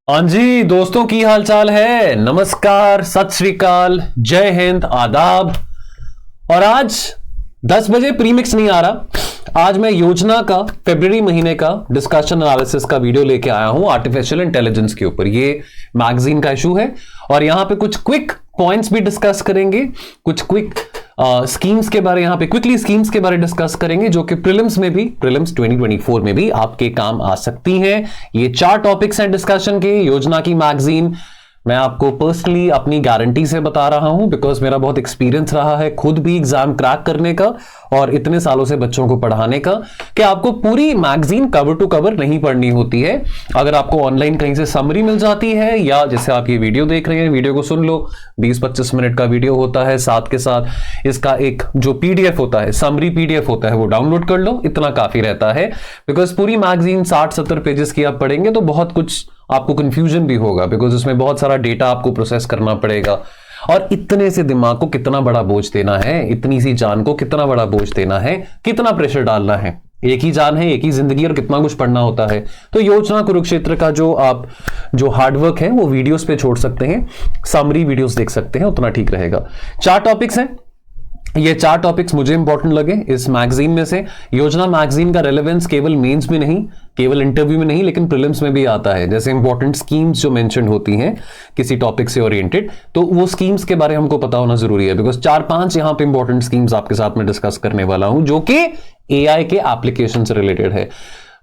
हाँ जी दोस्तों, की हाल चाल है। नमस्कार, सत श्री अकाल, जय हिंद, आदाब। और आज 10 बजे प्रीमिक्स नहीं आ रहा। आज मैं योजना का फरवरी महीने का डिस्कशन एनालिसिस का वीडियो लेके आया हूं आर्टिफिशियल इंटेलिजेंस के ऊपर। ये मैगजीन का इशू है और यहां पे कुछ क्विक पॉइंट्स भी डिस्कस करेंगे, कुछ क्विक स्कीम्स के बारे, यहां पे क्विकली स्कीम्स के बारे डिस्कस करेंगे जो कि प्रीलिम्स 2024 में भी आपके काम आ सकती हैं। ये 4 टॉपिक्स हैं डिस्कशन के। योजना की मैगजीन मैं आपको पर्सनली अपनी गारंटी से बता रहा हूं, बिकॉज मेरा बहुत एक्सपीरियंस रहा है खुद भी एग्जाम क्रैक करने का और इतने सालों से बच्चों को पढ़ाने का, कि आपको पूरी मैगजीन कवर टू कवर नहीं पढ़नी होती है। अगर आपको ऑनलाइन कहीं से समरी मिल जाती है, या जैसे आप ये वीडियो देख रहे हैं, वीडियो को सुन लो, 20-25 मिनट का वीडियो होता है, साथ के साथ इसका एक जो पीडीएफ होता है, समरी पीडीएफ होता है, वो डाउनलोड कर लो, इतना काफी रहता है। बिकॉज पूरी मैगजीन 60-70 पेजेस की आप पढ़ेंगे तो बहुत कुछ आपको कंफ्यूजन भी होगा, बिकॉज उसमें बहुत सारा डेटा आपको प्रोसेस करना पड़ेगा। और इतने से दिमाग को कितना बड़ा बोझ देना है, इतनी सी जान को कितना बड़ा बोझ देना है, कितना प्रेशर डालना है। एक ही जान है, एक ही जिंदगी, और कितना कुछ पढ़ना होता है। तो योजना कुरुक्षेत्र का जो हार्डवर्क है वो वीडियोस पे छोड़ सकते हैं, समरी वीडियोस देख सकते हैं, उतना ठीक रहेगा। 4 टॉपिक्स हैं। ये 4 टॉपिक्स मुझे इंपॉर्टेंट लगे इस मैगजीन में से। योजना मैगजीन का रेलेवेंस केवल मेंस में नहीं, केवल इंटरव्यू में नहीं, लेकिन प्रीलिम्स में भी आता है। जैसे इंपॉर्टेंट स्कीम्स जो मेंशन होती हैं किसी टॉपिक से ओरिएंटेड, तो वो स्कीम्स के बारे में हमको पता होना जरूरी है। बिकॉज 4-5 यहां पे इंपॉर्टेंट स्कीम्स आपके साथ में डिस्कस करने वाला हूं जो कि एआई के एप्लीकेशन से रिलेटेड है।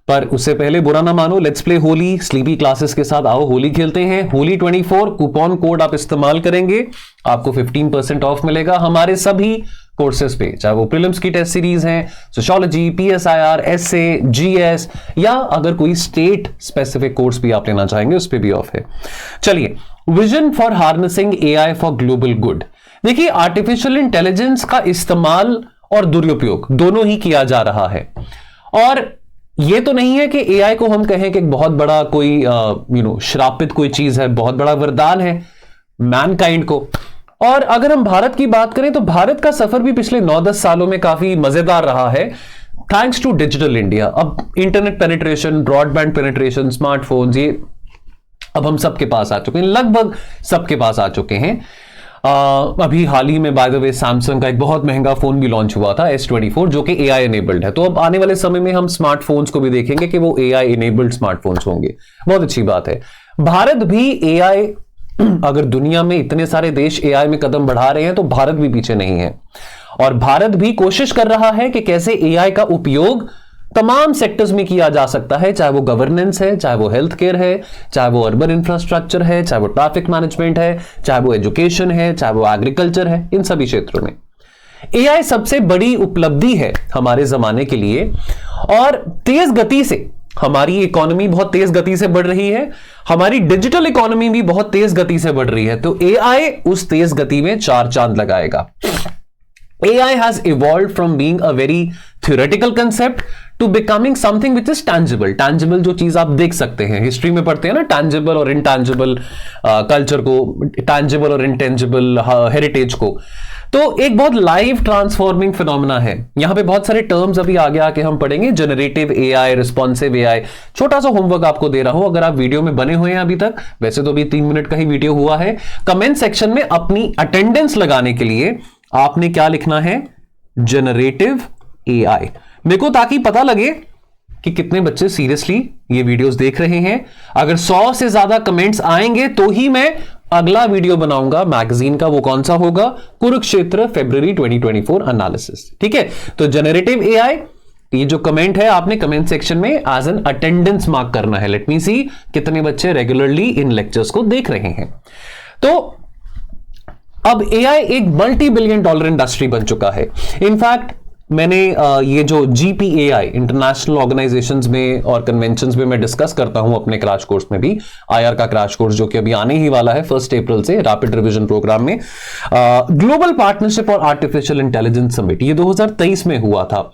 पर उससे पहले बुरा ना मानो, let's play Holi. Sleepy classes के साथ आओ होली खेलते हैं। होली 24 कूपन कोड आप इस्तेमाल करेंगे, आपको 15% ऑफ मिलेगा हमारे सभी कोर्सेज पे, चाहे वो प्रीलिम्स की टेस्ट सीरीज हैं, सोशियोलॉजी, पीएसआईआर, एसए, जीएस, या अगर कोई स्टेट स्पेसिफिक कोर्स भी आप लेना चाहेंगे उस पे भी ऑफ है। चलिए, vision for harnessing AI for global good. देखिए, आर्टिफिशियल इंटेलिजेंस का इस्तेमाल और दुरुपयोग दोनों ही किया जा रहा है। और ये तो नहीं है कि एआई को हम कहें कि एक बहुत बड़ा कोई श्रापित कोई चीज है, बहुत बड़ा वरदान है मैनकाइंड को। और अगर हम भारत की बात करें तो भारत का सफर भी पिछले 9-10 सालों में काफी मजेदार रहा है, थैंक्स टू डिजिटल इंडिया। अब internet penetration, broadband penetration, smartphones, ये अब हम सबके पास आ चुके हैं, लगभग सबके पास आ चुके हैं। अभी हाल ही में बाय द वे सैमसंग का एक बहुत महंगा फोन भी लॉन्च हुआ था, S24, जो कि एआई एनेबल्ड है। तो अब आने वाले समय में हम स्मार्टफोन्स को भी देखेंगे कि वो एआई एनेबल्ड स्मार्टफोन्स होंगे। बहुत अच्छी बात है। भारत भी एआई, अगर दुनिया में इतने सारे देश एआई में कदम बढ़ा रहे हैं तो भारत भी पीछे नहीं है। और भारत भी कोशिश कर रहा है कि कैसे एआई का उपयोग तमाम सेक्टर्स में किया जा सकता है, चाहे वो गवर्नेंस है, चाहे वो हेल्थ केयर है, चाहे वो अर्बन इंफ्रास्ट्रक्चर है, चाहे वो ट्रैफिक मैनेजमेंट है, चाहे वो एजुकेशन है, चाहे वो एग्रीकल्चर है। इन सभी क्षेत्रों में एआई सबसे बड़ी उपलब्धि है हमारे जमाने के लिए। और तेज गति से हमारी इकोनॉमी बहुत तेज गति से बढ़ रही है, हमारी डिजिटल इकोनॉमी भी बहुत तेज गति से बढ़ रही है। तो एआई उस तेज गति में 4 चांद लगाएगा। AI has evolved from being a very theoretical concept to becoming something which is tangible. Tangible जो चीज आप देख सकते हैं, हिस्ट्री में पढ़ते हैं ना, tangible और intangible कल्चर को, tangible और intangible हेरिटेज को। तो एक बहुत लाइव ट्रांसफॉर्मिंग फिनोमेना है। यहां पे बहुत सारे टर्म्स अभी आगे आके हम पढ़ेंगे, जनरेटिव एआई, रिस्पॉन्सिव एआई। छोटा सा होमवर्क आपको दे रहा हूं, अगर आप वीडियो में बने हुए हैं अभी तक, वैसे तो अभी 3 मिनट का ही वीडियो हुआ है, कमेंट सेक्शन में अपनी अटेंडेंस लगाने के लिए आपने क्या लिखना है, जनरेटिव एआई, मेरे को, ताकि पता लगे कि कितने बच्चे सीरियसली ये वीडियोस देख रहे हैं। अगर 100 से ज्यादा कमेंट्स आएंगे तो ही मैं अगला वीडियो बनाऊंगा मैगजीन का। वो कौन सा होगा, कुरुक्षेत्र फरवरी 2024 एनालिसिस। ठीक है, तो जनरेटिव एआई, ये जो कमेंट है आपने कमेंट सेक्शन में एज एन अटेंडेंस मार्क करना है। लेट मी सी कितने बच्चे रेगुलरली इन लेक्चर्स को देख रहे हैं। तो अब एआई एक $multi-billion इंडस्ट्री बन चुका है। इनफैक्ट मैंने ये जो GPAI इंटरनेशनल ऑर्गेनाइजेशंस में और कन्वेंशंस में मैं डिस्कस करता हूं अपने क्रैश कोर्स में भी, IR का क्रैश कोर्स जो कि अभी आने ही वाला है 1 अप्रैल से रैपिड रिवीजन प्रोग्राम में, ग्लोबल पार्टनरशिप और आर्टिफिशियल इंटेलिजेंस समिट, ये 2023 में हुआ था।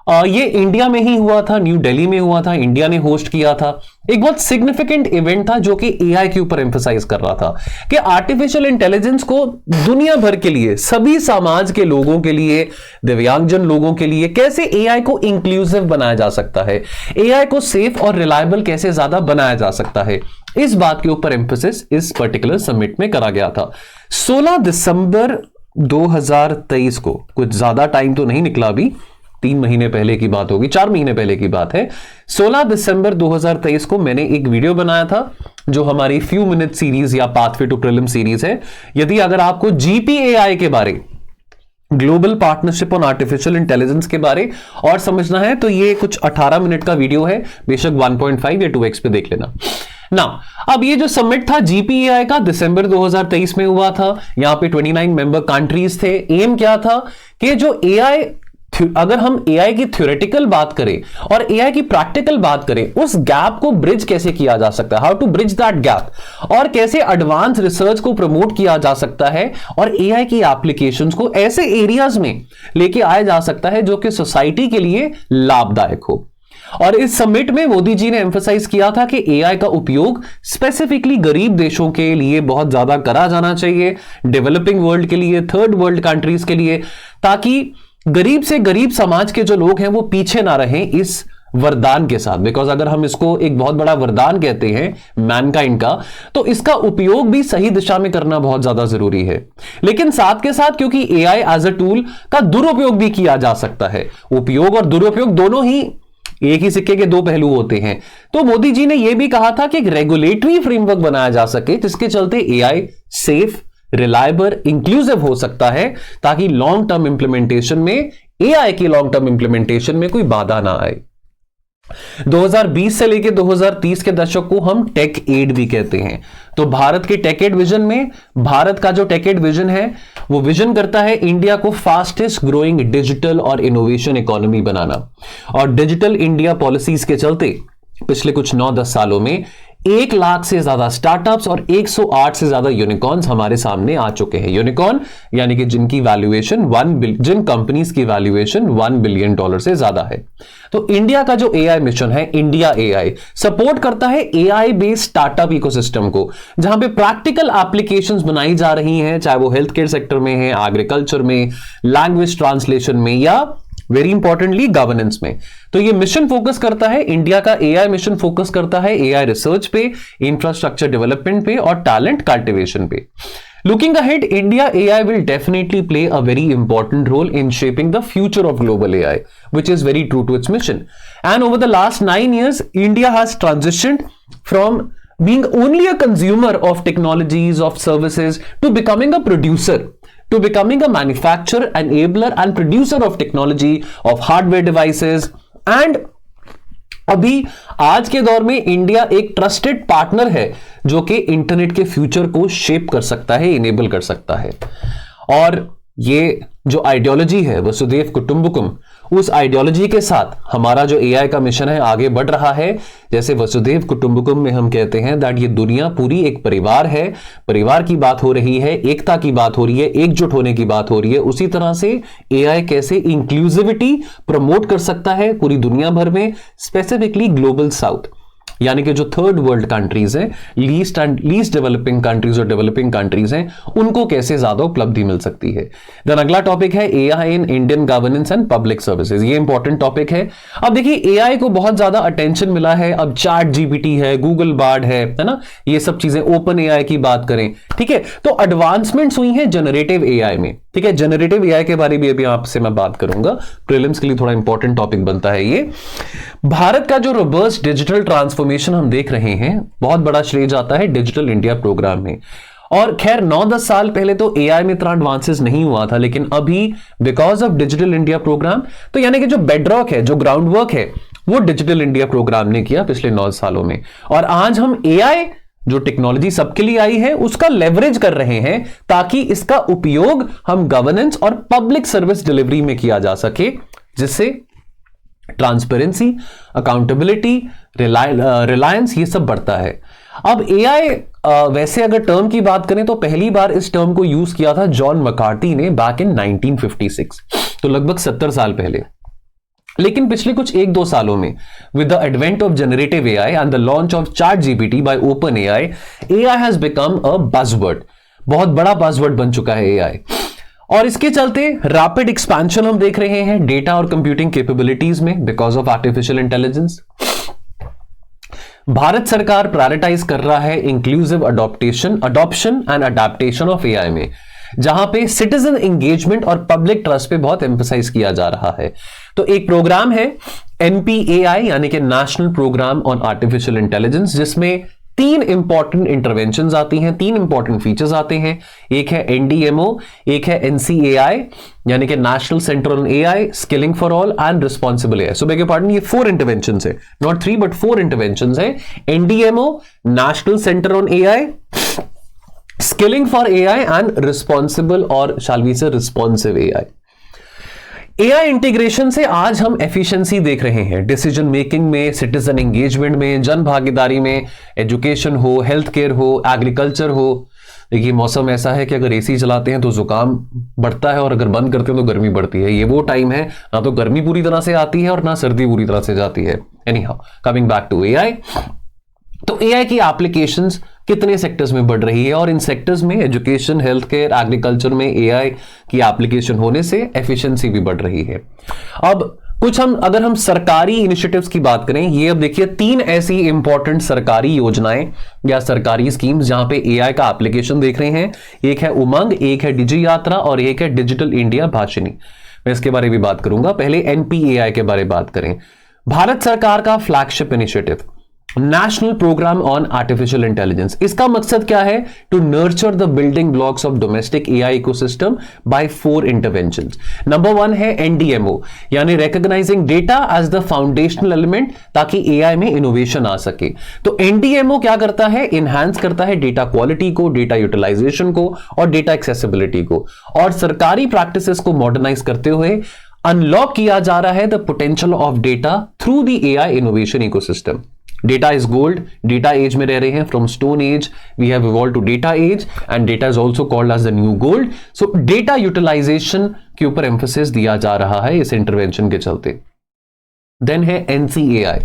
ये इंडिया में ही हुआ था, न्यू दिल्ली में हुआ था, इंडिया ने होस्ट किया था। एक बहुत सिग्निफिकेंट इवेंट था जो कि एआई के ऊपर एम्फसाइज कर रहा था कि आर्टिफिशियल इंटेलिजेंस को दुनिया भर के लिए, सभी समाज के लोगों के लिए, दिव्यांगजन लोगों के लिए कैसे एआई को इंक्लूसिव बनाया जा सकता है, एआई को सेफ और रिलायबल कैसे ज्यादा बनाया जा सकता है, इस बात के ऊपर एम्फेसिस इस पर्टिकुलर समिट में करा गया था। 16 दिसंबर 2023 को, कुछ ज्यादा टाइम तो नहीं निकला अभी, 3 महीने पहले की बात होगी, 4 महीने पहले की बात है। 16 दिसंबर 2023 को मैंने एक वीडियो बनाया था जो हमारी फ्यू मिनट सीरीज या पाथवे टू प्रीलिम सीरीज है। यदि अगर आपको GPAI के बारे, global partnership on artificial intelligence के बारे और समझना है तो ये कुछ 18 मिनट का वीडियो है, बेशक 1.5 या 2x पे देख लेना ना। अब ये जो समिट था GPAI का दिसंबर 2023 में हुआ था, यहां पे 29 मेंबर कंट्रीज थे। एम क्या था कि जो AI, अगर हम AI की थ्योरेटिकल बात करें और AI की प्रैक्टिकल बात करें, उस गैप को ब्रिज कैसे किया जा सकता है, how to bridge that gap, और कैसे एडवांस रिसर्च को प्रमोट किया जा सकता है और AI की एप्लीकेशंस को ऐसे एरियाज में लेके आया जा सकता है जो कि सोसाइटी के लिए लाभदायक हो। और इस समिट में मोदी जी ने एम्फसाइज किया था कि AI का उपयोग स्पेसिफिकली गरीब देशों के लिए बहुत ज्यादा करा जाना चाहिए, डेवलपिंग वर्ल्ड के लिए, थर्ड वर्ल्ड कंट्रीज के लिए, ताकि गरीब से गरीब समाज के जो लोग हैं वो पीछे ना रहें इस वरदान के साथ। बिकॉज अगर हम इसको एक बहुत बड़ा वरदान कहते हैं मैनकाइंड का, तो इसका उपयोग भी सही दिशा में करना बहुत ज्यादा जरूरी है। लेकिन साथ के साथ क्योंकि AI एज अ टूल का दुरुपयोग भी किया जा सकता है, उपयोग और दुरुपयोग दोनों ही एक ही सिक्के के दो पहलू होते हैं, तो मोदी जी ने यह भी कहा था कि एक रेगुलेटरी फ्रेमवर्क बनाया जा सके जिसके चलते AI सेफ, रिलायबल, इंक्लूसिव हो सकता है, ताकि लॉन्ग टर्म इंप्लीमेंटेशन में, AI की लॉन्ग टर्म इंप्लीमेंटेशन में कोई बाधा ना आए। 2020 से लेकर 2030 के दशक को हम टेक एड भी कहते हैं। तो भारत के टेक एड विजन में, भारत का जो टेक एड विजन है वो विजन करता है इंडिया को फास्टेस्ट ग्रोइंग डिजिटल और इनोवेशन इकोनॉमी बनाना। और डिजिटल इंडिया पॉलिसीज के चलते पिछले कुछ 9-10 सालों में 1 लाख से ज्यादा स्टार्टअप्स और 108 से ज्यादा यूनिकॉर्न्स हमारे सामने आ चुके हैं। यूनिकॉर्न यानी कि जिनकी वैल्यूएशन जिन कंपनीज की वैल्यूएशन $1 बिलियन से ज्यादा है। तो इंडिया का जो AI मिशन है, इंडिया AI, सपोर्ट करता है AI बेस्ड स्टार्टअप इकोसिस्टम को, जहां पे प्रैक्टिकल एप्लीकेशंस बनाई जा रही हैं, चाहे वो हेल्थ केयर सेक्टर में है, एग्रीकल्चर में, लैंग्वेज ट्रांसलेशन में, या वेरी इंपॉर्टेंटली गवर्नेंस में। तो ये मिशन फोकस करता है, इंडिया का AI मिशन फोकस करता है AI रिसर्च पे, इंफ्रास्ट्रक्चर डेवलपमेंट पे और टैलेंट कल्टिवेशन पे। Looking ahead, India AI will definitely play a very important role in shaping the future of global AI, which is very true to its mission. And over the last 9 years, India has transitioned from being only a consumer of technologies, of services, to becoming a producer, to becoming a manufacturer, enabler and producer of technology, of hardware devices, and अभी आज के दौर में India एक trusted partner है जो कि internet के फ्यूचर को शेप कर सकता है, इनेबल कर सकता है। और ये जो आइडियोलॉजी है वसुधैव कुटुंबकम, उस आइडियोलॉजी के साथ हमारा जो AI का मिशन है आगे बढ़ रहा है। जैसे वसुधैव कुटुंबकम में हम कहते हैं दैट ये दुनिया पूरी एक परिवार है, परिवार की बात हो रही है, एकता की बात हो रही है, एकजुट होने की बात हो रही है। उसी तरह से AI कैसे इंक्लूसिविटी प्रमोट कर सकता है पूरी दुनिया भर में, स्पेसिफिकली ग्लोबल साउथ, यानी कि जो थर्ड वर्ल्ड कंट्रीज हैं, लीस्ट डेवलपिंग कंट्रीज और डेवलपिंग कंट्रीज हैं, उनको कैसे ज्यादा उपलब्धि मिल सकती है। देन अगला टॉपिक है AI in Indian governance and public services. ये इंपॉर्टेंट टॉपिक है। अब देखिए AI को बहुत ज्यादा अटेंशन मिला है, अब चैट GPT है, गूगल बार्ड है ना, ये सब चीजें, ओपन AI की बात करें, ठीक है, तो एडवांसमेंट्स हुई हैं जनरेटिव AI में, ठीक है। जनरेटिव AI के बारे में अभी आपसे मैं बात करूंगा, प्रीलिम्स के लिए थोड़ा इंपॉर्टेंट टॉपिक बनता है ये। भारत का जो रोबस्ट डिजिटल ट्रांसफॉर्मेशन हम देख रहे हैं, बहुत बड़ा श्रेय जाता है डिजिटल इंडिया प्रोग्राम में। और खैर 9-10 साल पहले तो AI में इतना एडवांसेस नहीं हुआ था, लेकिन अभी because of digital India programme, तो यानी कि जो बेडरॉक है, जो ग्राउंड वर्क है, वो डिजिटल इंडिया प्रोग्राम ने किया पिछले 9 सालों में। और आज हम AI जो टेक्नोलॉजी सबके लिए आई है उसका लेवरेज कर रहे हैं, ताकि इसका उपयोग हम गवर्नेंस और पब्लिक सर्विस डिलीवरी में किया जा सके, जिससे ट्रांसपेरेंसी, अकाउंटेबिलिटी, रिलायंस, ये सब बढ़ता है। अब AI वैसे अगर टर्म की बात करें तो पहली बार इस टर्म को यूज किया था जॉन मैकार्टी ने बैक इन 1956, तो लगभग 70 साल पहले। लेकिन पिछले कुछ 1-2 सालों में with the advent of generative AI and the launch of chat GPT bye open AI has become a buzzword, बहुत बड़ा बज़वर्ड बन चुका है AI। और इसके चलते रैपिड एक्सपेंशन हम देख रहे हैं डेटा और कंप्यूटिंग कैपेबिलिटीज में because of artificial intelligence. Bharat सरकार प्रायोरिटाइज कर रहा है inclusive adoption and adaptation of AI में, जहां पे सिटीजन एंगेजमेंट और पब्लिक ट्रस्ट पे बहुत एम्फसाइज किया जा रहा है। तो एक प्रोग्राम है NPAI यानी कि national programme on artificial intelligence, जिसमें 3 इंपॉर्टेंट इंटरवेंशंस आती हैं, 3 इंपॉर्टेंट फीचर्स आते हैं। एक है NDMO, एक है NCAI यानी कि national centre on AI, skilling for all and responsible AI। So bag your pardon, ये 4 इंटरवेंशंस है, नॉट 3 बट 4 इंटरवेंशंस है। NDMO, national centre on AI, skilling for AI and responsible और शाल वी से responsive AI। AI integration से आज हम efficiency देख रहे हैं, डिसीजन मेकिंग में, सिटीजन एंगेजमेंट में, जन भागीदारी में, एजुकेशन हो, हेल्थ केयर हो, एग्रीकल्चर हो। देखिए मौसम ऐसा है कि अगर एसी चलाते हैं तो जुकाम बढ़ता है और अगर बंद करते हैं तो गर्मी बढ़ती है। ये वो टाइम है ना तो गर्मी पूरी तरह से आती है और ना सर्दी पूरी तरह से जाती है। Anyhow, coming back to AI, तो एआई की एप्लीकेशंस कितने सेक्टर्स में बढ़ रही है, और इन सेक्टर्स में एजुकेशन, हेल्थ केयर, एग्रीकल्चर में एआई की एप्लीकेशन होने से एफिशिएंसी भी बढ़ रही है। अब कुछ अगर हम सरकारी इनिशिएटिव्स की बात करें, ये अब देखिए 3 ऐसी इंपॉर्टेंट सरकारी योजनाएं या सरकारी स्कीम्स जहां पे एआई का एप्लीकेशन देख रहे हैं। एक है उमंग, एक है डिजी यात्रा और एक है डिजिटल इंडिया भाषिनी। मैं इसके बारे में बात करूंगा। पहले NPAI के बारे में बात करें। भारत सरकार का flagship initiative national programme on artificial intelligence, इसका मकसद क्या है? To nurture the building blocks of domestic AI ecosystem by 4 interventions. Number 1 है NDMO यानी recognising data as the foundational element, ताकि एआई में इनोवेशन आ सके। तो NDMO क्या करता है? इनहैंस करता है डेटा क्वालिटी को, डेटा यूटिलाइजेशन को और डेटा एक्सेसिबिलिटी को, और सरकारी प्रैक्टिसेस को मॉडर्नाइज करते हुए अनलॉक किया जा रहा है the potential of data through the AI innovation ecosystem. Data is gold, data age में रह रहे हैं। From stone age we have evolve to data age and data is also called as the new gold. So data utilisation के ऊपर emphasis दिया जा रहा है इस इंटरवेंशन के चलते। देन है NCAI,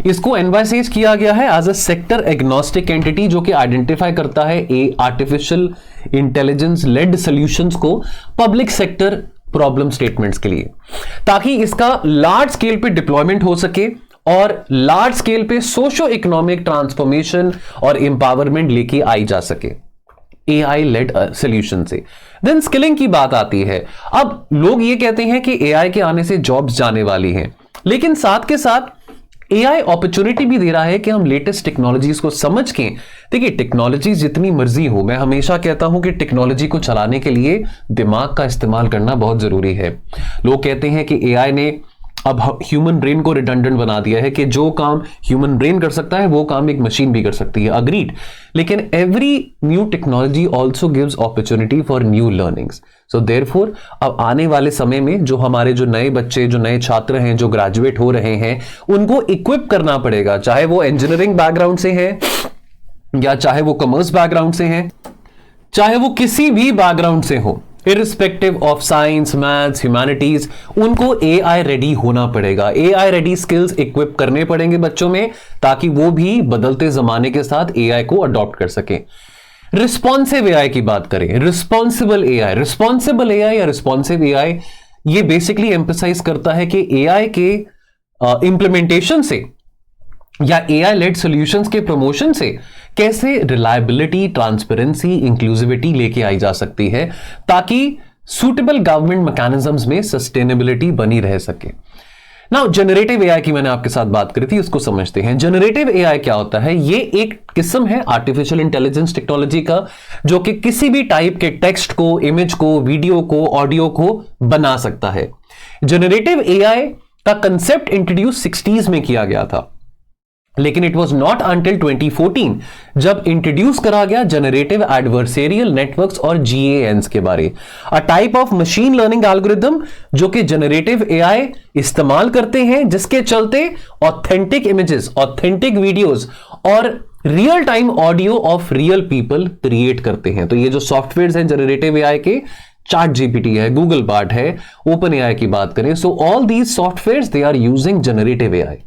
इसको एनवाइसेज किया गया है as a sector agnostic entity, जो कि आइडेंटिफाई करता है आर्टिफिशियल इंटेलिजेंस लेड सॉल्यूशंस को पब्लिक सेक्टर प्रॉब्लम स्टेटमेंट्स के लिए, ताकि इसका लार्ज स्केल पे डिप्लॉयमेंट हो सके और लार्ज स्केल पे सोशो इकोनॉमिक ट्रांसफॉर्मेशन और एम्पावरमेंट लेके आई जा सके एआई लेड सॉल्यूशन से। देन स्किलिंग की बात आती है। अब लोग ये कहते हैं कि एआई के आने से जॉब्स जाने वाली हैं, लेकिन साथ के साथ एआई अपॉर्चुनिटी भी दे रहा है कि हम लेटेस्ट टेक्नोलॉजीज को समझ के, देखिए टेक्नोलॉजी जितनी मर्जी हो, मैं हमेशा कहता हूं कि टेक्नोलॉजी को चलाने के लिए दिमाग का इस्तेमाल करना बहुत जरूरी है। लोग कहते हैं कि एआई ने अब ह्यूमन ब्रेन को रिडंडेंट बना दिया है कि जो काम ह्यूमन ब्रेन कर सकता है वो काम एक मशीन भी कर सकती है। अग्रीड, लेकिन every new technology also gives opportunity for new learnings. So therefore अब आने वाले समय में जो हमारे जो नए बच्चे, जो नए छात्र हैं, जो ग्रेजुएट हो रहे हैं, उनको इक्विप करना पड़ेगा, चाहे वो इंजीनियरिंग बैकग्राउंड से है या चाहे वो कॉमर्स बैकग्राउंड से है, चाहे वो किसी भी बैकग्राउंड से हो, irrespective of science, maths, humanities, उनको एआई रेडी होना पड़ेगा। एआई रेडी स्किल्स इक्विप करने पड़ेंगे बच्चों में, ताकि वो भी बदलते जमाने के साथ एआई को अडॉप्ट कर सके। रिस्पॉन्सिव एआई की बात करें, रिस्पॉन्सिबल एआई या रिस्पॉन्सिव एआई, ये बेसिकली एम्फसाइज करता है कि एआई के इंप्लीमेंटेशन से या एआई लेड सॉल्यूशंस के प्रमोशन से कैसे रिलायबिलिटी, ट्रांसपेरेंसी, इंक्लूसिविटी लेके आई जा सकती है, ताकि सूटेबल गवर्नमेंट मैकेनिज्म्स में सस्टेनेबिलिटी बनी रह सके। नाउ जनरेटिव एआई की मैंने आपके साथ बात करी थी, उसको समझते हैं। जनरेटिव एआई क्या होता है? ये एक किस्म है आर्टिफिशियल इंटेलिजेंस टेक्नोलॉजी का, जो कि किसी भी टाइप के टेक्स्ट को, इमेज को, वीडियो को, ऑडियो को बना सकता है। जनरेटिव एआई का कंसेप्ट इंट्रोड्यूस 60s में किया गया था, लेकिन इट वॉज नॉट अंटिल 2014 जब इंट्रोड्यूस करा गया जनरेटिव एडवर्सेरियल नेटवर्क्स और GANs के बारे, a type of machine learning algorithm जो कि जनरेटिव एआई इस्तेमाल करते हैं, जिसके चलते ऑथेंटिक इमेजेस, ऑथेंटिक वीडियोस और real time audio of real people create करते हैं। तो ये जो सॉफ्टवेयर हैं जनरेटिव एआई के, ChatGPT है, गूगल बार्ड है, ओपन एआई की बात करें, so all these software they are using generative AI.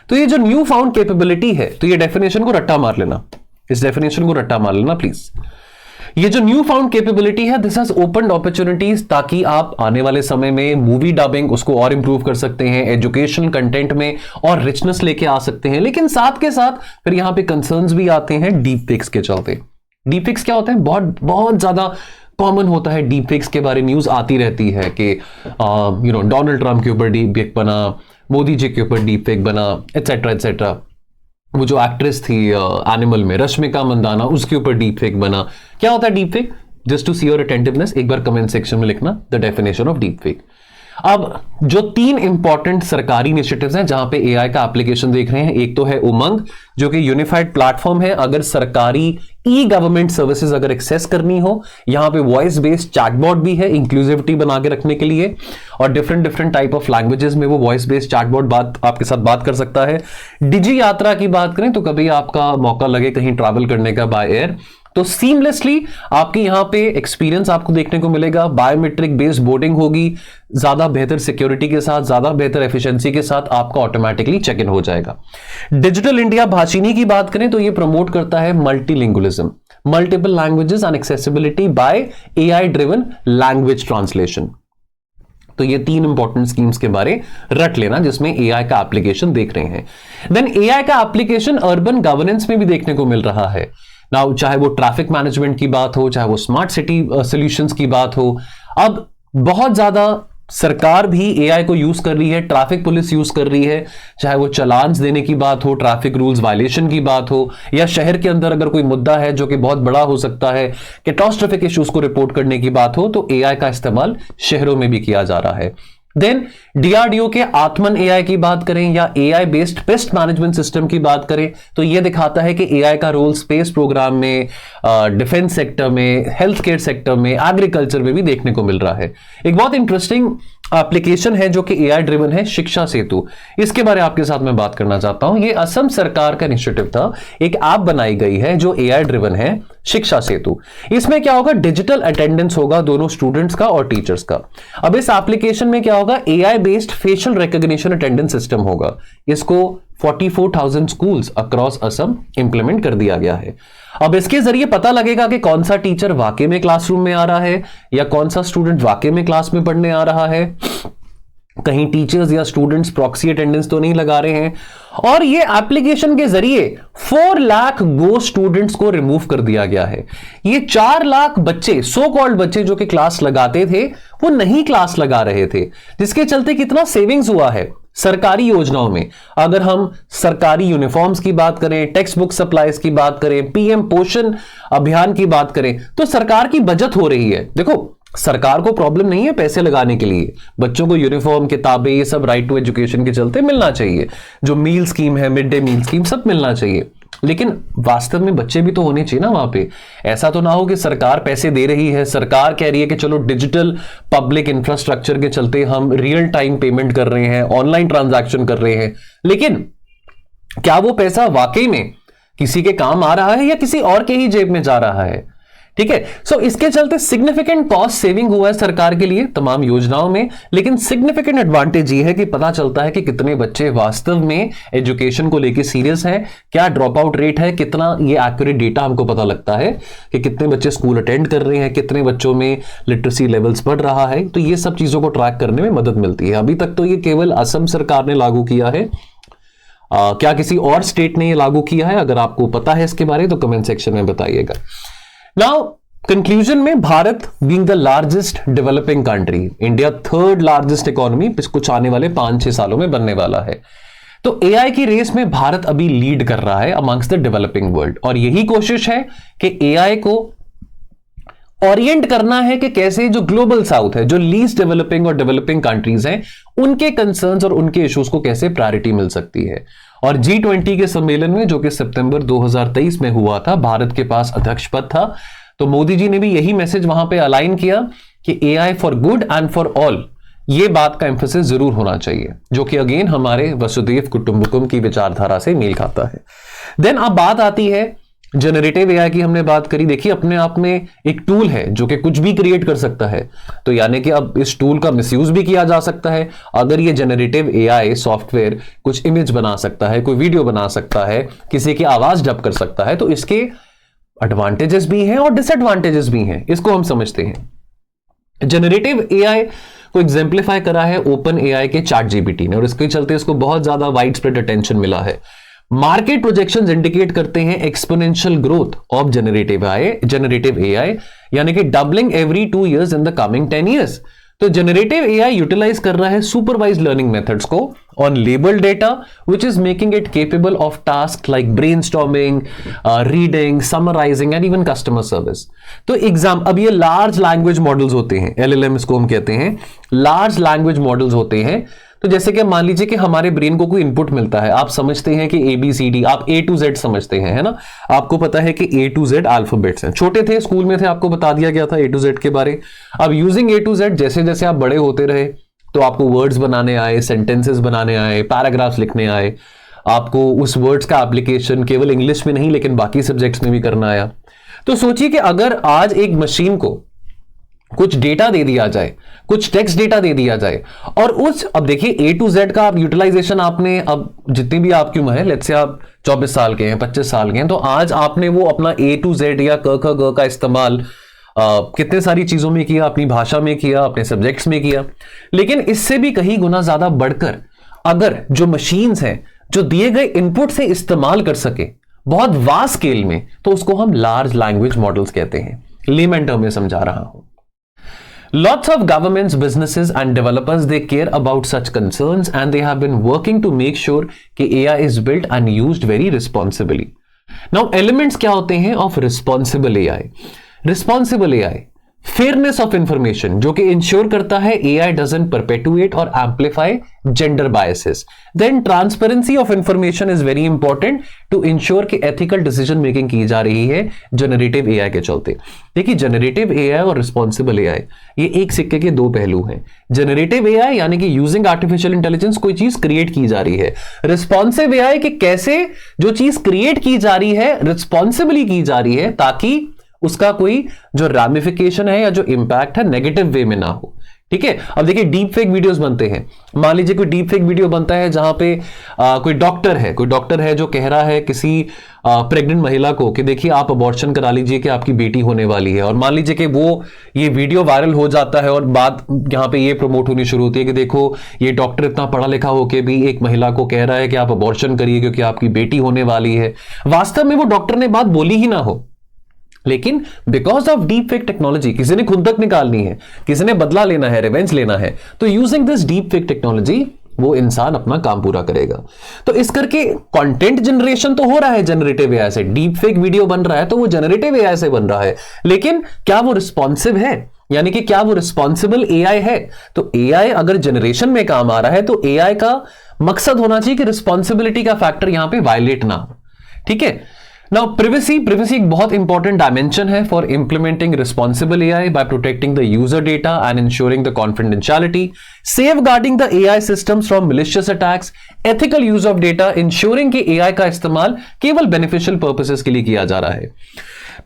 तो ये जो न्यू फाउंड कैपेबिलिटी है, तो ये डेफिनेशन को रट्टा मार लेना, इस डेफिनेशन को रट्टा मार लेना प्लीज। ये जो न्यू फाउंड कैपेबिलिटी है, दिस हैज ओपनड अपॉर्चुनिटीज, ताकि आप आने वाले समय में मूवी डबिंग उसको और इंप्रूव कर सकते हैं, एजुकेशनल कंटेंट में और रिचनेस लेके आ सकते हैं। लेकिन साथ के साथ फिर यहां पे कंसर्न्स भी आते हैं डीप फेक्स के चलते। डीप फेक्स क्या होता है? बहुत बहुत ज्यादा कॉमन होता है, डीप फेक्स के बारे में न्यूज आती रहती है कि डोनाल्ड ट्रंप के ऊपर डीप फेक बना, मोदी जी के ऊपर डीप फेक बना, एटसेट्रा एटसेट्रा। वो जो एक्ट्रेस थी एनिमल में, रश्मिका मंदाना, उसके ऊपर डीप फेक बना। क्या होता है deep fake? Just to see your attentiveness, एक बार कमेंट सेक्शन में लिखना the definition of deep fake. अब जो 3 इंपॉर्टेंट सरकारी इनिशिएटिव्स हैं जहां पे एआई का एप्लीकेशन देख रहे हैं, एक तो है उमंग, जो कि यूनिफाइड प्लेटफॉर्म है अगर सरकारी ई गवर्नमेंट सर्विसेज अगर एक्सेस करनी हो। यहां पे वॉइस बेस्ड चैटबॉट भी है इंक्लूसिविटी बना के रखने के लिए, और डिफरेंट टाइप ऑफ लैंग्वेजेस में वो वॉइस बेस्ड चैटबॉट आपके साथ बात कर सकता है। डिजी यात्रा की बात करें तो कभी आपका मौका लगे कहीं ट्रैवल करने का बाय एयर, तो सीमलेसली आपकी यहां पे एक्सपीरियंस आपको देखने को मिलेगा। बायोमेट्रिक बेस्ड बोर्डिंग होगी, ज्यादा बेहतर सिक्योरिटी के साथ, ज्यादा बेहतर एफिशिएंसी के साथ आपका ऑटोमेटिकली चेक इन हो जाएगा। डिजिटल इंडिया भाषिनी की बात करें तो ये प्रमोट करता है multilingualism, multiple languages and accessibility bye AI driven language translation. तो ये 3 इंपॉर्टेंट स्कीम्स के बारे रट लेना जिसमें एआई का एप्लीकेशन देख रहे हैं। देन एआई का एप्लीकेशन अर्बन गवर्नेंस में भी देखने को मिल रहा है। नाउ चाहे वो ट्रैफिक मैनेजमेंट की बात हो, चाहे वो स्मार्ट सिटी सॉल्यूशंस की बात हो, अब बहुत ज्यादा सरकार भी एआई को यूज कर रही है, ट्रैफिक पुलिस यूज कर रही है, चाहे वो चालान्स देने की बात हो, ट्रैफिक रूल्स वायलेशन की बात हो, या शहर के अंदर अगर कोई मुद्दा है जो कि बहुत बड़ा हो सकता है, कैटास्ट्रोफिक इश्यूज को रिपोर्ट करने की बात हो, तो एआई का इस्तेमाल शहरों में भी किया जा रहा है। देन डीआरडीओ के आत्मन एआई की बात करें या AI based pest management system की बात करें तो यह दिखाता है कि एआई का रोल स्पेस प्रोग्राम में, डिफेंस सेक्टर में, हेल्थ केयर सेक्टर में, एग्रीकल्चर में भी देखने को मिल रहा है। एक बहुत इंटरेस्टिंग एप्लीकेशन है जो कि एआई ड्रिवन है, शिक्षा सेतु। इसके बारे में आपके साथ मैं बात करना चाहता हूं। यह असम सरकार का इनिशिएटिव था, एक ऐप बनाई गई है जो एआई ड्रिवन है, शिक्षा सेतु। इसमें क्या होगा? डिजिटल अटेंडेंस होगा दोनों स्टूडेंट्स का और टीचर्स का। अब इस एप्लीकेशन में क्या होगा? AI based facial recognition attendance system होगा। इसको 44,000 स्कूल्स अक्रॉस असम इंप्लीमेंट कर दिया गया है। अब इसके जरिए पता लगेगा कि कौन सा टीचर वाकई में क्लासरूम में आ रहा है या कौन सा स्टूडेंट वाकई में क्लास में पढ़ने आ रहा है, कहीं टीचर्स या स्टूडेंट्स प्रॉक्सी अटेंडेंस तो नहीं लगा रहे हैं। और ये एप्लीकेशन के जरिए 4 लाख गो स्टूडेंट्स को रिमूव कर दिया गया है। ये 4 लाख बच्चे, सो कॉल्ड बच्चे जो कि क्लास लगाते थे, वो नहीं क्लास लगा रहे थे, जिसके चलते कितना सेविंग्स हुआ है सरकारी योजनाओं में। अगर हम सरकारी यूनिफॉर्म्स की बात करें, टेक्स्ट बुक सप्लाईज की बात करें, पीएम पोषण अभियान की बात करें, तो सरकार की बचत हो रही है। देखो, सरकार को प्रॉब्लम नहीं है पैसे लगाने के लिए, बच्चों को यूनिफॉर्म, किताबें, ये सब राइट टू एजुकेशन के चलते मिलना चाहिए। जो मील स्कीम है, मिड डे मील स्कीम, सब मिलना चाहिए, लेकिन वास्तव में बच्चे भी तो होने चाहिए ना वहां पे। ऐसा तो ना हो कि सरकार पैसे दे रही है, सरकार कह रही है कि चलो डिजिटल पब्लिक इंफ्रास्ट्रक्चर के चलते हम रियल टाइम पेमेंट कर रहे हैं, ऑनलाइन ट्रांजैक्शन कर रहे हैं, लेकिन क्या वो पैसा वाकई में किसी के काम आ रहा है या किसी और के ही जेब में जा रहा है? ठीक है, सो इसके चलते सिग्निफिकेंट कॉस्ट सेविंग हुआ है सरकार के लिए तमाम योजनाओं में। लेकिन सिग्निफिकेंट एडवांटेज ये है कि पता चलता है कि कितने बच्चे वास्तव में एजुकेशन को लेकर सीरियस है, क्या ड्रॉप आउट रेट है, कितना ये एक्यूरेट डेटा हमको पता लगता है कि कितने बच्चे स्कूल अटेंड कर रहे हैं, कितने बच्चों में लिटरेसी लेवल्स बढ़ रहा है। तो ये सब चीजों को ट्रैक करने में मदद मिलती है। अभी तक तो ये केवल असम सरकार ने लागू किया है, क्या किसी और स्टेट ने ये लागू किया है? अगर आपको पता है इसके बारे में तो कमेंट सेक्शन में बताइएगा। नाउ कंक्लूजन में, Bharat being the largest developing country, India 3rd largest economy कुछ आने वाले 5-6 सालों में बनने वाला है। तो एआई की रेस में भारत अभी लीड कर रहा है अमंग्स द डेवलपिंग वर्ल्ड, और यही कोशिश है कि एआई को ओरिएंट करना है कि कैसे जो ग्लोबल साउथ है, जो लीस्ट डेवलपिंग और डेवलपिंग कंट्रीज हैं, उनके कंसर्न्स और उनके इश्यूज को कैसे प्रायोरिटी मिल सकती है। और G20 के सम्मेलन में, जो कि सितंबर 2023 में हुआ था, भारत के पास अध्यक्ष पद था, तो मोदी जी ने भी यही मैसेज वहां पे अलाइन किया कि AI for good and for all, ये बात का एम्फेसिस जरूर होना चाहिए, जो कि अगेन हमारे वसुधैव कुटुंबकम की विचारधारा से मेल खाता है। देन अब बात आती है जनरेटिव एआई की। हमने बात करी, देखिए अपने आप में एक टूल है जो कि कुछ भी क्रिएट कर सकता है, तो यानी कि अब इस टूल का मिसयूज भी किया जा सकता है। अगर ये जनरेटिव एआई सॉफ्टवेयर कुछ इमेज बना सकता है, कोई वीडियो बना सकता है, किसी की आवाज डब कर सकता है, तो इसके एडवांटेजेस भी हैं और डिसएडवांटेजेस भी हैं, इसको हम समझते हैं। जनरेटिव एआई को एग्जाम्प्लीफाई करा है ओपन एआई के ChatGPT ने, और इसके चलते इसको बहुत ज्यादा वाइड स्प्रेड अटेंशन मिला है। मार्केट प्रोजेक्शंस इंडिकेट करते हैं exponential growth of generative AI, यानी कि doubling every 2 years in the coming 10 years। तो जनरेटिव एआई यूटिलाइज कर रहा है सुपरवाइज्ड लर्निंग मेथड्स को on label data, which is making it capable of task like brainstorming, reading, summarising and even customer service. तो अब ये large language models होते हैं, LLM इसको हम कहते हैं, लार्ज लैंग्वेज मॉडल्स होते हैं। तो जैसे कि मान लीजिए कि हमारे ब्रेन को कोई इनपुट मिलता है, आप समझते हैं कि ABCD, आप A to Z समझते हैं, है ना, आपको पता है कि A to Z अल्फाबेट्स हैं। छोटे थे, स्कूल में थे, आपको बता दिया गया था A to Z के बारे। अब यूजिंग A to Z जैसे जैसे आप बड़े होते रहे तो आपको वर्ड्स बनाने आए, सेंटेंसेस बनाने आए, पैराग्राफ्स लिखने आए, आपको उस वर्ड्स का एप्लीकेशन केवल इंग्लिश में नहीं लेकिन बाकी सब्जेक्ट्स में भी करना आया। तो सोचिए कि अगर आज एक मशीन को कुछ डेटा दे दिया जाए, कुछ टेक्स्ट डेटा दे दिया जाए, और अब देखिए A to Z का आप यूटिलाइजेशन आपने, अब जितनी भी आपकी उम्र है, लेट्स से आप 24 साल के हैं, 25 साल के हैं, तो आज आपने वो अपना A to Z या क ख ग का इस्तेमाल कितने सारी चीजों में किया, अपनी भाषा में किया, अपने सब्जेक्ट्स में किया। लेकिन इससे भी कहीं गुना ज्यादा बढ़कर अगर जो मशीन्स हैं जो दिए गए इनपुट से इस्तेमाल कर सके बहुत वास्ट स्केल में, तो उसको हम लार्ज लैंग्वेज मॉडल्स कहते हैं। लेमन टर्म में समझा रहा हूं। Lots of governments, businesses and developers, they care about such concerns and they have been working to make sure कि AI is built and used very responsibly. Now elements क्या होते हैं of responsible AI? Responsible AI, fairness of information, जो कि ensure करता है AI doesn't perpetuate or amplify gender biases. Then transparency of information is very important to ensure कि ethical decision making की जा रही है जनरेटिव AI के चलते। देखिए जनरेटिव AI और रिस्पॉन्सिबल AI ये एक सिक्के के दो पहलू हैं। जनरेटिव AI यानी कि यूजिंग आर्टिफिशियल इंटेलिजेंस कोई चीज क्रिएट की जा रही है, रिस्पॉन्सिव AI कि कैसे जो चीज क्रिएट की जा रही है रिस्पॉन्सिबली की जा रही है ताकि उसका कोई जो रैमिफिकेशन है या जो इंपैक्ट है नेगेटिव वे में ना हो। ठीक है, अब देखिए डीप फेक वीडियोस बनते हैं। मान लीजिए कोई डीप फेक वीडियो बनता है जहां पे कोई डॉक्टर है जो कह रहा है किसी प्रेग्नेंट महिला को कि देखिए आप अबॉर्शन करा लीजिए कि आपकी बेटी होने वाली है, और मान लीजिए कि वो ये वीडियो वायरल हो जाता है और बात यहां पे ये प्रमोट होनी शुरू होती है कि देखो ये डॉक्टर इतना पढ़ा लिखा होकर भी एक महिला को कह रहा है कि आप अबॉर्शन करिए क्योंकि आपकी बेटी होने वाली है। वास्तव में वो डॉक्टर ने बात बोली ही ना हो, लेकिन because of deep fake technology किसी ने खुंदक निकालनी है, किसी ने बदला लेना है, रिवेंज लेना है, तो using this deep fake technology वो इंसान अपना काम पूरा करेगा। तो इस करके कंटेंट जनरेशन तो हो रहा है जनरेटिव एआई से, डीप फेक वीडियो बन रहा है तो वो जनरेटिव एआई से बन रहा है, लेकिन क्या वो रिस्पॉन्सिव है, यानी कि क्या वो रिस्पॉन्सिबल एआई है? तो एआई अगर जनरेशन में काम आ रहा है तो एआई का मकसद होना चाहिए कि रिस्पॉन्सिबिलिटी का फैक्टर यहां पे वायलेट ना हो। ठीक है, Now, privacy एक बहुत इंपॉर्टेंट डायमेंशन है for implementing responsible AI by protecting the user data and ensuring the confidentiality, safeguarding the AI systems from malicious attacks, ethical use of data, ensuring कि AI का इस्तेमाल केवल बेनिफिशियल पर्पसेस के लिए किया जा रहा है।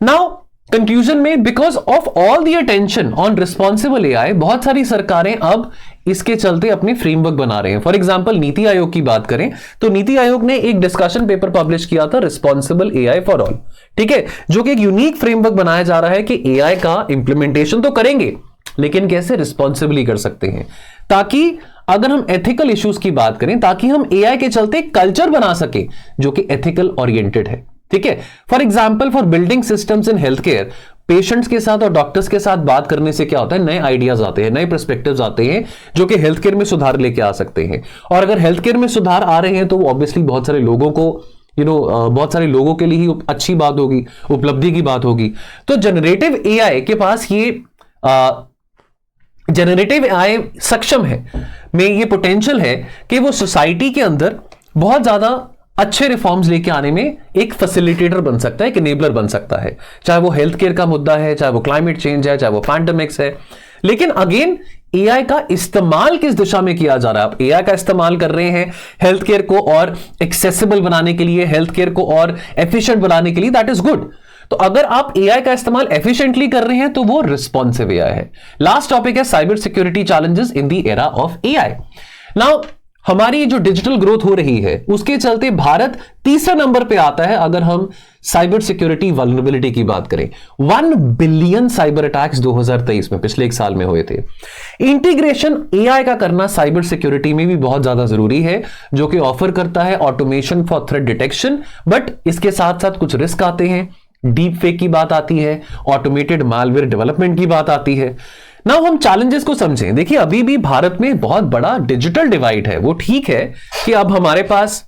Now, कंक्लूजन में because of all the attention on responsible AI, बहुत सारी सरकारें अब इसके चलते अपने फ्रेमवर्क बना रहे हैं। फॉर एग्जांपल नीति आयोग की बात करें तो नीति आयोग ने एक डिस्कशन पेपर पब्लिश किया था रिस्पॉन्सिबल AI फॉर ऑल, ठीक है, जो कि एक यूनिक फ्रेमवर्क बनाया जा रहा है कि AI का इंप्लीमेंटेशन तो करेंगे लेकिन कैसे रिस्पॉन्सिबली कर सकते हैं, ताकि अगर हम एथिकल इश्यूज की बात करें ताकि हम AI के चलते कल्चर बना सके जो कि एथिकल ओरिएंटेड है। ठीक है, for example for building systems in health care, patients के साथ और डॉक्टर्स के साथ बात करने से क्या होता है, नए आइडियाज आते हैं, नए पर्सपेक्टिव्स आते हैं जो कि हेल्थ केयर में सुधार लेके आ सकते हैं। और अगर हेल्थ केयर में सुधार आ रहे हैं तो ऑब्वियसली बहुत सारे लोगों को बहुत सारे लोगों के लिए ही अच्छी बात होगी, उपलब्धि की बात होगी। तो जनरेटिव AI के पास ये जनरेटिव AI सक्षम है, में ये पोटेंशियल है कि वो सोसाइटी के अंदर बहुत ज्यादा अच्छे रिफॉर्म्स लेके आने में एक फैसिलिटेटर बन सकता है, एक एनेबलर बन सकता है, चाहे वो हेल्थ केयर का मुद्दा है, चाहे वो क्लाइमेट चेंज है, चाहे वो पैंडेमिक्स है। लेकिन अगेन AI का इस्तेमाल किस दिशा में किया जा रहा है? आप AI का इस्तेमाल कर रहे हैं हेल्थ केयर को और एक्सेसिबल बनाने के लिए, हेल्थ केयर को और एफिशिएंट बनाने के लिए, दैट इज गुड। तो अगर आप AI का इस्तेमाल एफिशिएंटली कर रहे हैं तो वो रिस्पॉन्सिव AI है। लास्ट टॉपिक है cyber security challenges in the era of AI। Now हमारी जो डिजिटल ग्रोथ हो रही है उसके चलते भारत तीसरे नंबर पे आता है अगर हम साइबर सिक्योरिटी वल्नरेबिलिटी की बात करें। 1 बिलियन साइबर अटैक्स 2023 में, पिछले एक साल में हुए थे। इंटीग्रेशन एआई का करना साइबर सिक्योरिटी में भी बहुत ज्यादा जरूरी है, जो कि ऑफर करता है automation for threat detection, but इसके साथ साथ कुछ रिस्क आते हैं। डीप फेक की बात आती है, ऑटोमेटेड मालवेयर डेवलपमेंट की बात आती है। ना हम चैलेंजेस को समझें। देखिए, अभी भी भारत में बहुत बड़ा डिजिटल डिवाइड है। वो ठीक है कि अब हमारे पास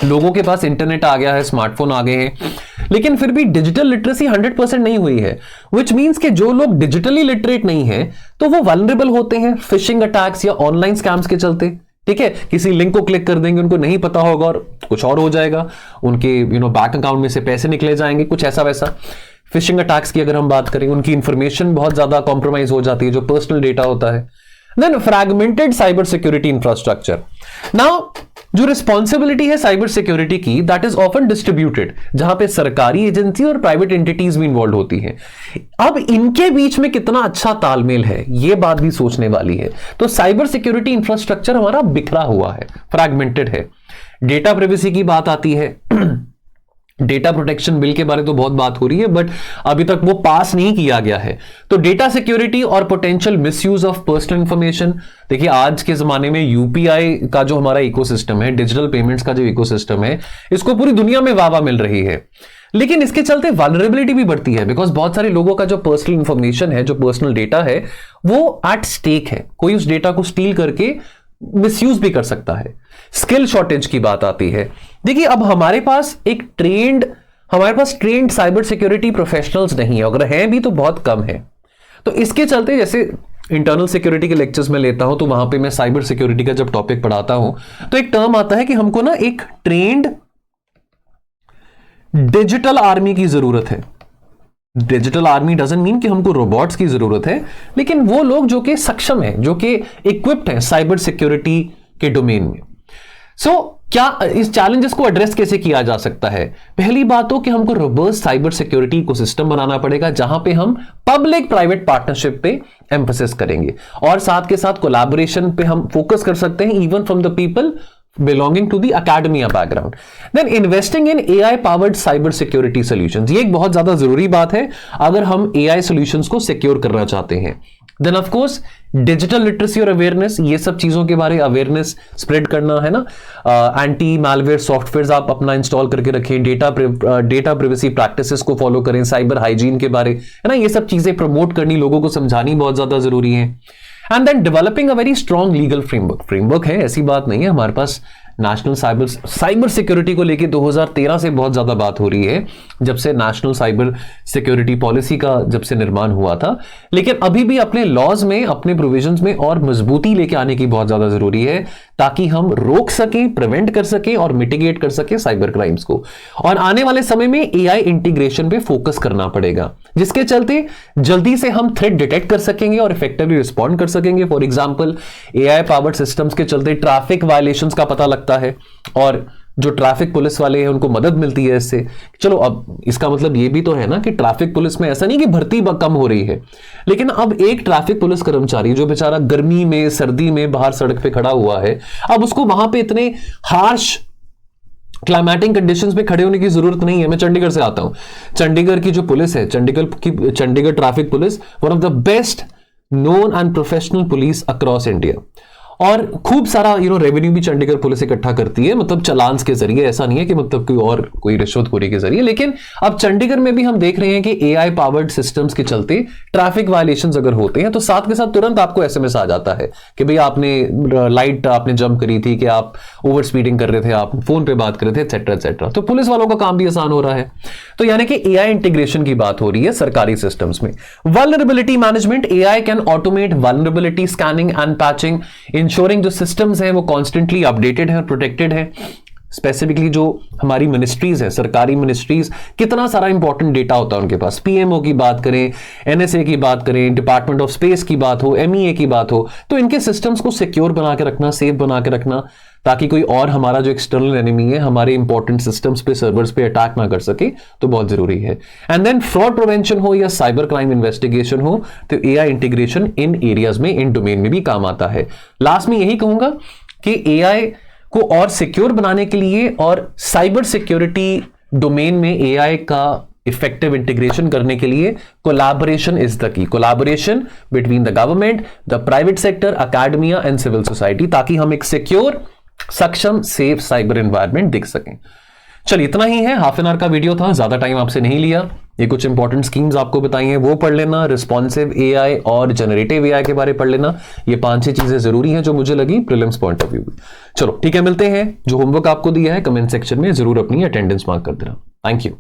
लोगों के पास इंटरनेट आ गया है, स्मार्टफोन आ गए हैं, लेकिन फिर भी डिजिटल लिटरेसी 100% नहीं हुई है, विच मींस कि जो लोग डिजिटली लिटरेट नहीं है तो वो वल्नरेबल होते हैं फिशिंग अटैक्स या ऑनलाइन स्कैम्स के चलते। ठीक है, किसी लिंक को क्लिक कर देंगे, उनको नहीं पता होगा और कुछ और हो जाएगा, उनके बैंक अकाउंट में से पैसे निकले जाएंगे, कुछ ऐसा वैसा। फिशिंग अटैक्स की अगर हम बात करें, उनकी इंफॉर्मेशन बहुत ज्यादा कॉम्प्रोमाइज हो जाती है, जो पर्सनल डेटा होता है। Then fragmented cyber security infrastructure. Now जो रिस्पॉन्सिबिलिटी है साइबर सिक्योरिटी की, दैट इज ऑफन डिस्ट्रीब्यूटेड, जहां पे सरकारी एजेंसी और प्राइवेट एंटिटीज भी इन्वॉल्व होती हैं। अब इनके बीच में कितना अच्छा तालमेल है, यह बात भी सोचने वाली है। तो साइबर सिक्योरिटी इंफ्रास्ट्रक्चर हमारा बिखरा हुआ है, फ्रैगमेंटेड है। डेटा प्राइवेसी की बात आती है। डेटा प्रोटेक्शन बिल के बारे में तो बहुत बात हो रही है, बट अभी तक वो पास नहीं किया गया है। तो डेटा सिक्योरिटी और potential misuse of personal information. देखिए, आज के जमाने में यूपीआई का जो हमारा इकोसिस्टम है, डिजिटल पेमेंट्स का जो इकोसिस्टम है, इसको पूरी दुनिया में वाह मिल रही है, लेकिन इसके चलते वल्नरेबिलिटी भी बढ़ती है, बिकॉज बहुत सारे लोगों का जो पर्सनल इंफॉर्मेशन है, जो पर्सनल डेटा है, वो एट स्टेक है। कोई उस डेटा को स्टील करके मिसयूज भी कर सकता है। स्किल शॉर्टेज की बात आती है। देखिए, अब हमारे पास ट्रेंड साइबर सिक्योरिटी प्रोफेशनल्स नहीं है, अगर हैं भी तो बहुत कम है। तो इसके चलते, जैसे इंटरनल सिक्योरिटी के लेक्चर्स में लेता हूं, तो वहां पे मैं साइबर सिक्योरिटी का जब टॉपिक पढ़ाता हूं तो एक टर्म आता है कि हमको ना एक ट्रेंड डिजिटल आर्मी की जरूरत है। डिजिटल आर्मी डजंट मीन कि हमको रोबोट्स की जरूरत है, लेकिन वो लोग जो कि सक्षम है, जो कि इक्विप्ड है साइबर सिक्योरिटी के डोमेन में। क्या इस चैलेंजेस को एड्रेस कैसे किया जा सकता है? पहली बात तो कि हमको रोबस्ट साइबर सिक्योरिटी इकोसिस्टम बनाना पड़ेगा, जहां पे हम पब्लिक प्राइवेट पार्टनरशिप पे एम्फोसिस करेंगे, और साथ के साथ कोलैबोरेशन पे हम फोकस कर सकते हैं, even from the people belonging to the academia background. Then investing in AI powered cyber security solutions, ये एक बहुत ज्यादा जरूरी बात है अगर हम AI solutions को सिक्योर करना चाहते हैं। Then of course digital literacy और अवेयरनेस, ये सब चीजों के बारे अवेयरनेस स्प्रेड करना है ना। एंटी मैलवेयर सॉफ्टवेयर आप अपना इंस्टॉल करके रखें, डेटा प्राइवेसी प्रैक्टिसेस को फॉलो करें, साइबर हाइजीन के बारे है ना, ये सब चीजें प्रमोट करनी, लोगों को समझानी बहुत ज्यादा जरूरी है। And then developing a very strong legal framework है, ऐसी बात नहीं है। हमारे पास नेशनल साइबर सिक्योरिटी को लेके 2013 से बहुत ज्यादा बात हो रही है, जब से नेशनल साइबर सिक्योरिटी पॉलिसी का जब से निर्माण हुआ था, लेकिन अभी भी अपने लॉज में, अपने प्रोविजंस में और मजबूती लेके आने की बहुत ज्यादा जरूरी है, ताकि हम रोक सकें, प्रिवेंट कर सकें और मिटिगेट कर सकें साइबर क्राइम्स को। और आने वाले समय में एआई इंटीग्रेशन पे फोकस करना पड़ेगा, जिसके चलते जल्दी से हम थ्रेट डिटेक्ट कर सकेंगे और इफेक्टिवली रिस्पॉन्ड कर सकेंगे। For example, AI powered systems के चलते ट्रैफिक वायलेशंस का पता लगता है, और जो ट्रैफिक पुलिस वाले हैं उनको मदद मिलती है इससे। चलो, अब इसका मतलब ये भी तो है ना कि ट्रैफिक पुलिस में ऐसा नहीं कि भर्ती कम हो रही है, लेकिन अब एक ट्रैफिक पुलिस कर्मचारी जो बेचारा गर्मी में, सर्दी में बाहर सड़क पे खड़ा हुआ है, अब उसको वहां पे इतने हार्श क्लाइमेटिक कंडीशंस में खड़े होने की जरूरत नहीं है। मैं चंडीगढ़ से आता हूं, चंडीगढ़ की जो पुलिस है, Chandigarh traffic police, one of the best known and professional police across India, और खूब सारा रेवेन्यू भी चंडीगढ़ पुलिस इकट्ठा करती है, मतलब चलान्स के जरिए, ऐसा नहीं है कि मतलब कोई रिश्वतखोरी के जरिए। लेकिन अब चंडीगढ़ में भी हम देख रहे हैं कि एआई पावर्ड सिस्टम्स के चलते ट्रैफिक वायलेशंस अगर होते हैं तो साथ के साथ तुरंत आपको एसएमएस आ जाता है कि भाई आपने लाइट आपने जंप करी थी, कि आप ओवर स्पीडिंग कर रहे थे, आप फोन पे बात कर रहे थे, एक्सेट्रा एक्सेट्रा। तो पुलिस वालों का काम भी आसान हो रहा है। तो यानी कि एआई इंटीग्रेशन की बात हो रही है सरकारी सिस्टम्स में। Vulnerability management, AI can automate vulnerability scanning and patching, ensuring जो सिस्टम्स हैं वो कॉन्स्टेंटली अपडेटेड है और प्रोटेक्टेड है। स्पेसिफिकली जो हमारी मिनिस्ट्रीज है, सरकारी मिनिस्ट्रीज, कितना सारा इंपॉर्टेंट डेटा होता है उनके पास। पीएमओ की बात करें, एनएसए की बात करें, डिपार्टमेंट ऑफ स्पेस की बात हो, एमईए की बात हो, तो इनके सिस्टम्स को सिक्योर बना के रखना, सेफ बना के रखना, ताकि कोई और हमारा जो एक्सटर्नल एनिमी है हमारे इंपॉर्टेंट सिस्टम्स पे, सर्वर्स पे अटैक ना कर सके, तो बहुत जरूरी है। एंड देन फ्रॉड प्रिवेंशन हो या साइबर क्राइम इन्वेस्टिगेशन हो, तो एआई इंटीग्रेशन इन एरियाज में, इन डोमेन में भी काम आता है। लास्ट में यही कहूंगा कि एआई को और सिक्योर बनाने के लिए और साइबर सिक्योरिटी डोमेन में एआई का इफेक्टिव इंटीग्रेशन करने के लिए collaboration is the key. Collaboration between the government, the private sector, academia and civil society, ताकि हम एक सिक्योर, सक्षम, सेफ साइबर एनवायरनमेंट देख सकें। चलिए इतना ही है, हाफ एन आवर का वीडियो था, ज्यादा टाइम आपसे नहीं लिया। ये कुछ इंपॉर्टेंट स्कीम्स आपको बताई हैं वो पढ़ लेना, रिस्पॉन्सिव एआई और जनरेटिव एआई के बारे में पढ़ लेना। ये 5-6 चीजें जरूरी हैं जो मुझे लगी प्रीलिम्स पॉइंट ऑफ व्यू। चलो ठीक है, मिलते हैं। जो होमवर्क आपको दिया है कमेंट सेक्शन में जरूर अपनी अटेंडेंस मार्क कर देना। Thank you.